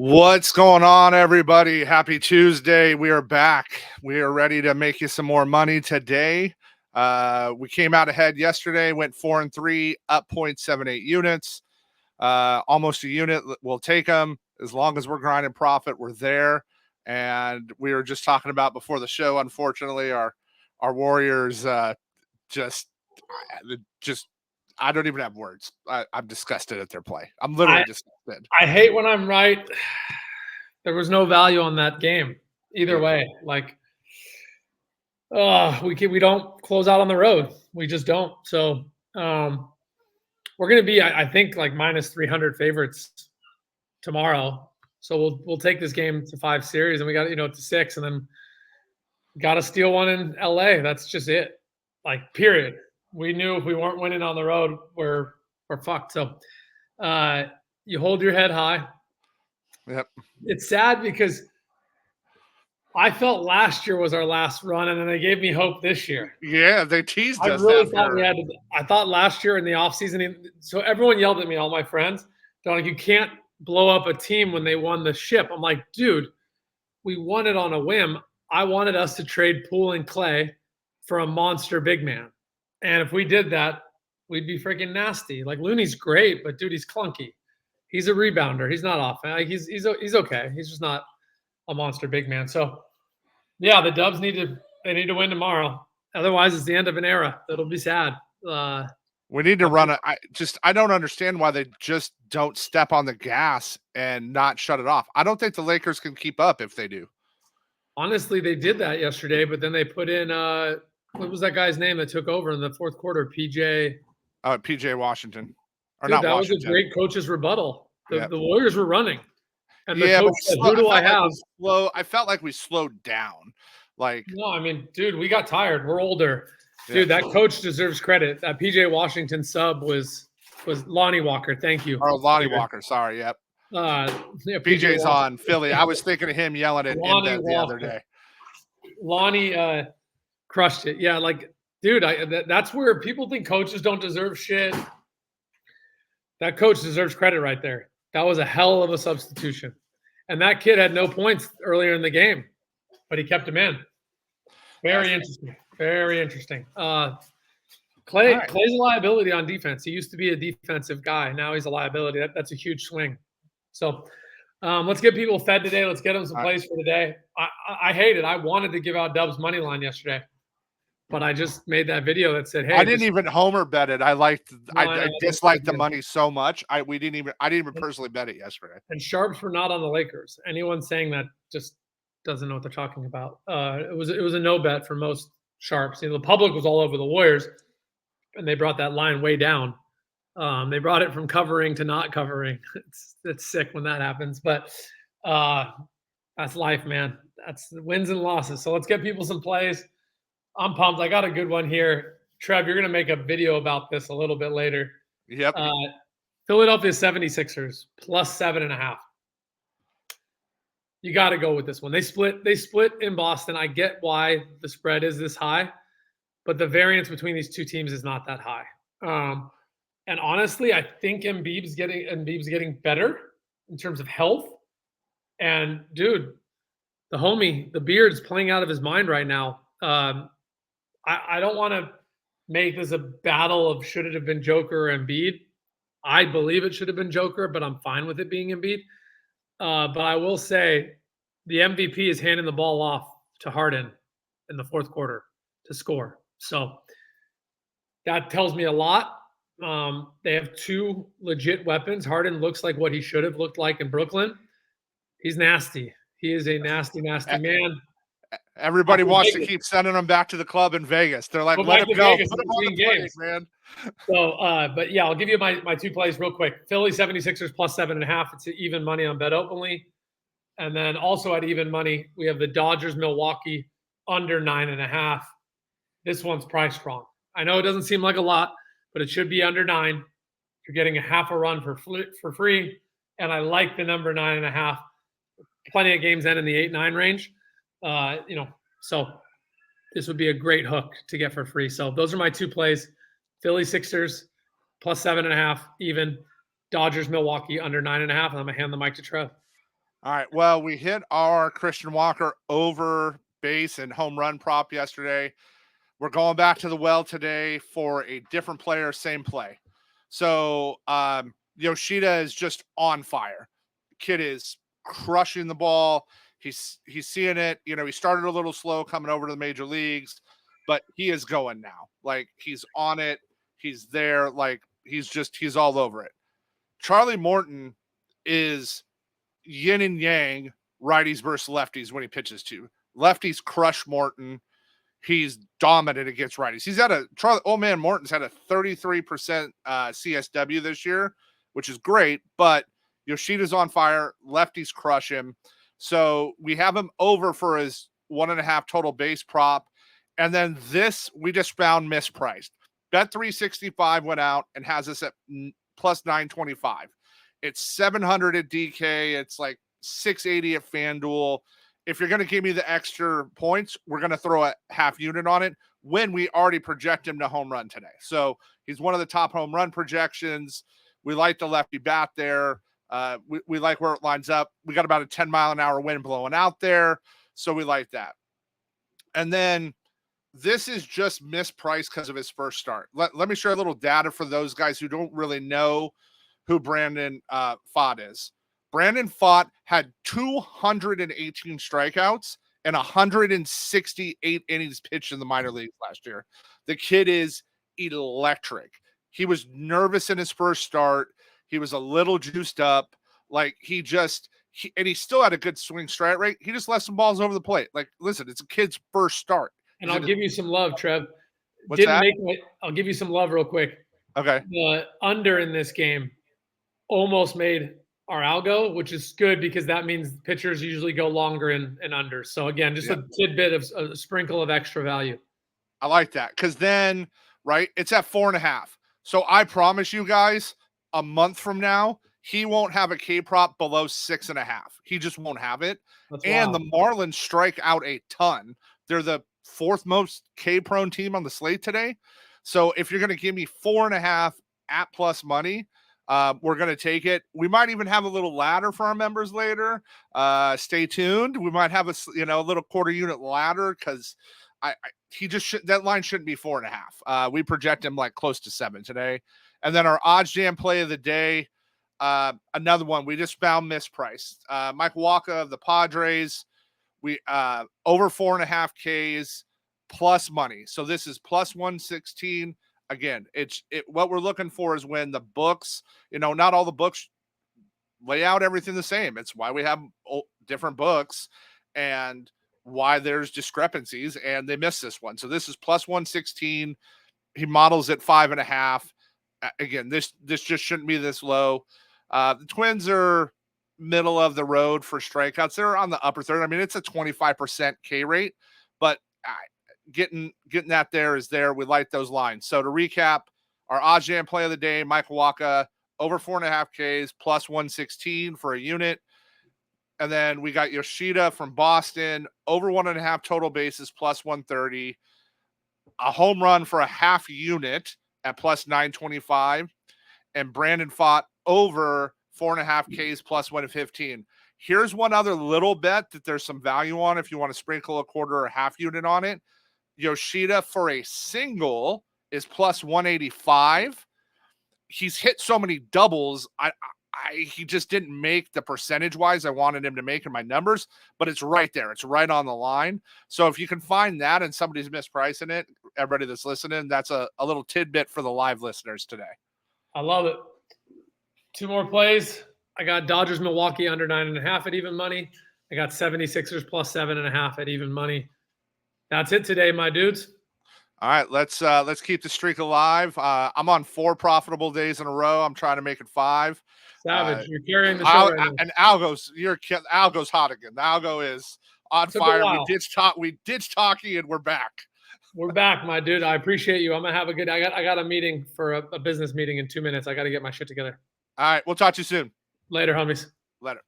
What's going on, everybody? Happy Tuesday. We are back. We are ready to make you some more money today. We came out ahead yesterday, went 4-3, up 0.78 units. Almost a unit. We'll take them as long as we're grinding profit. We're there. And we were just talking about before the show, unfortunately, our Warriors just I don't even have words. I'm disgusted at their play. I'm literally disgusted. I hate when I'm right. There was no value on that game either way. Like, we don't close out on the road. We just don't. So we're going to be, I think, like minus 300 favorites tomorrow. So we'll take this game to 5 series, and we got to 6, and then got to steal one in LA. That's just it. Like, period. We knew if we weren't winning on the road, we're fucked. So you hold your head high. Yep. It's sad because I felt last year was our last run, and then they gave me hope this year. Yeah, they teased us. I really thought we had to. I thought last year in the offseason, so everyone yelled at me, all my friends. They're like, you can't blow up a team when they won the ship. I'm like, dude, we won it on a whim. I wanted us to trade Poole and Clay for a monster big man. And if we did that, we'd be freaking nasty. Like, Looney's great, but dude, he's clunky. He's a rebounder. He's not off. He's okay. He's just not a monster big man. So, yeah, the Dubs need to win tomorrow. Otherwise, it's the end of an era. It'll be sad. We need to run it. I don't understand why they just don't step on the gas and not shut it off. I don't think the Lakers can keep up if they do. Honestly, they did that yesterday, but then they put in what was that guy's name that took over in the fourth quarter? PJ Washington. Or dude, not that Washington. Was a great coach's rebuttal. The Warriors were running. And the coach said, who do I have? I felt like we slowed down. No, I mean, dude, we got tired. We're older. Dude, that coach deserves credit. That PJ Washington sub was Lonnie Walker. Thank you. Oh, Lonnie Walker. Sorry. Yep. PJ's on Philly. I was thinking of him yelling at him the other day. Lonnie crushed it. Yeah, dude, that's where people think coaches don't deserve shit. That coach deserves credit right there. That was a hell of a substitution. And that kid had no points earlier in the game, but he kept him in. Very interesting. Very interesting. Clay's a liability on defense. He used to be a defensive guy. Now he's a liability. That's a huge swing. So let's get people fed today. Let's get them some plays for today. I hate it. I wanted to give out Dubs money line yesterday, but I just made that video that said, "Hey." I didn't even homer bet it. I disliked the money so much. I didn't even personally bet it yesterday. And sharps were not on the Lakers. Anyone saying that just doesn't know what they're talking about. It was a no bet for most sharps. The public was all over the Warriors, and they brought that line way down. They brought it from covering to not covering. It's sick when that happens, but that's life, man. That's wins and losses. So let's get people some plays. I'm pumped. I got a good one here. Trev, you're going to make a video about this a little bit later. Yep. Philadelphia 76ers plus 7.5. You got to go with this one. They split in Boston. I get why the spread is this high, but the variance between these two teams is not that high. And honestly, I think Embiid's getting better in terms of health. And dude, the homie, the Beard's playing out of his mind right now. I don't want to make this a battle of should it have been Joker or Embiid. I believe it should have been Joker, but I'm fine with it being Embiid. But I will say the MVP is handing the ball off to Harden in the fourth quarter to score. So that tells me a lot. They have 2 legit weapons. Harden looks like what he should have looked like in Brooklyn. He's nasty. He is a nasty, nasty man. Everybody wants to keep sending him back to the club in Vegas. They're like, let him go. Put him on the games, man. So, but yeah, I'll give you my 2 plays real quick. Philly 76ers plus 7.5. It's even money on BetOpenly. And then also at even money, we have the Dodgers Milwaukee under 9.5. This one's priced wrong. I know it doesn't seem like a lot, but it should be under 9. You're getting a half a run for free. And I like the number 9.5. Plenty of games end in the 8-9 range. So this would be a great hook to get for free. So those are my 2 plays. Philly Sixers plus 7.5 even. Dodgers Milwaukee under 9.5. And I'm going to hand the mic to Trev. All right. Well, we hit our Christian Walker over base and home run prop yesterday. We're going back to the well today for a different player, same play. So Yoshida is just on fire. Kid is crushing the ball. He's seeing it. He started a little slow coming over to the major leagues, but he is going now. Like, he's on it. He's there. Like, he's all over it. Charlie Morton is yin and yang, righties versus lefties when he pitches to. Lefties crush Morton. He's dominant against righties. He's had old man Morton's had a 33% CSW this year, which is great, but Yoshida's on fire. Lefties crush him. So we have him over for his 1.5 total base prop. And then this, we just found mispriced. Bet365 went out and has us at plus 925. It's 700 at DK. It's like 680 at FanDuel. If you're going to give me the extra points, we're going to throw a half unit on it when we already project him to home run today. So he's one of the top home run projections. We like the lefty bat there. We like where it lines up. We got about a 10-mile-an-hour wind blowing out there. So we like that. And then this is just mispriced because of his first start. Let me share a little data for those guys who don't really know who Brandon Pfaadt is. Brandon Pfaadt had 218 strikeouts and 168 innings pitched in the minor leagues last year. The kid is electric. He was nervous in his first start. He was a little juiced up. Like, and he still had a good swing strike rate. He just left some balls over the plate. Like, listen, it's a kid's first start. And I'll give you some love, Trev. What's that? I'll give you some love real quick. Okay. The under in this game almost made our algo, which is good because that means pitchers usually go longer and under. So again, just a tidbit of a sprinkle of extra value. I like that, because then, right, it's at 4.5. So I promise you guys, a month from now, he won't have a K prop below 6.5. He just won't have it. And the Marlins strike out a ton. They're the 4th most K prone team on the slate today. So if you're going to give me 4.5 at plus money, we're going to take it. We might even have a little ladder for our members later. Stay tuned. We might have a little quarter unit ladder, because that line shouldn't be 4.5. We project him like close to 7 today. And then our OddsJam play of the day, another one we just found mispriced. Mike Wacha of the Padres, we over 4.5 Ks plus money. So this is plus 116. Again, what we're looking for is when the books, not all the books lay out everything the same. It's why we have different books and why there's discrepancies, and they missed this one. So this is plus 116. He models at 5.5. Again, this just shouldn't be this low. The Twins are middle of the road for strikeouts. They're on the upper third. I mean, it's a 25% K rate, but getting that there is there. We like those lines. So to recap, our OddsJam play of the day, Mike Wacha, over 4.5 Ks, plus 116 for a unit. And then we got Yoshida from Boston, over 1.5 total bases, plus 130. A home run for a half unit at plus 925. And Brandon Pfaadt over 4.5 Ks, plus 115. Here's one other little bet that there's some value on if you want to sprinkle a quarter or half unit on it. Yoshida for a single is plus 185. He's hit so many doubles. He just didn't make the percentage wise I wanted him to make in my numbers, but it's right there. It's right on the line. So if you can find that and somebody's mispricing it, everybody that's listening, that's a little tidbit for the live listeners today. I love it. 2 more plays. I got Dodgers Milwaukee under 9.5 at even money. I got 76ers plus 7.5 at even money. That's it today, my dudes. All right, let's keep the streak alive. I'm on 4 profitable days in a row. I'm trying to make it 5. Savage, you're carrying the show right now. And Algo's hot again. The Algo is on fire. We ditched hockey, and we're back. We're back, my dude. I appreciate you. I'm gonna have a good. I got a meeting for a business meeting in 2 minutes. I got to get my shit together. All right, we'll talk to you soon. Later, homies. Later.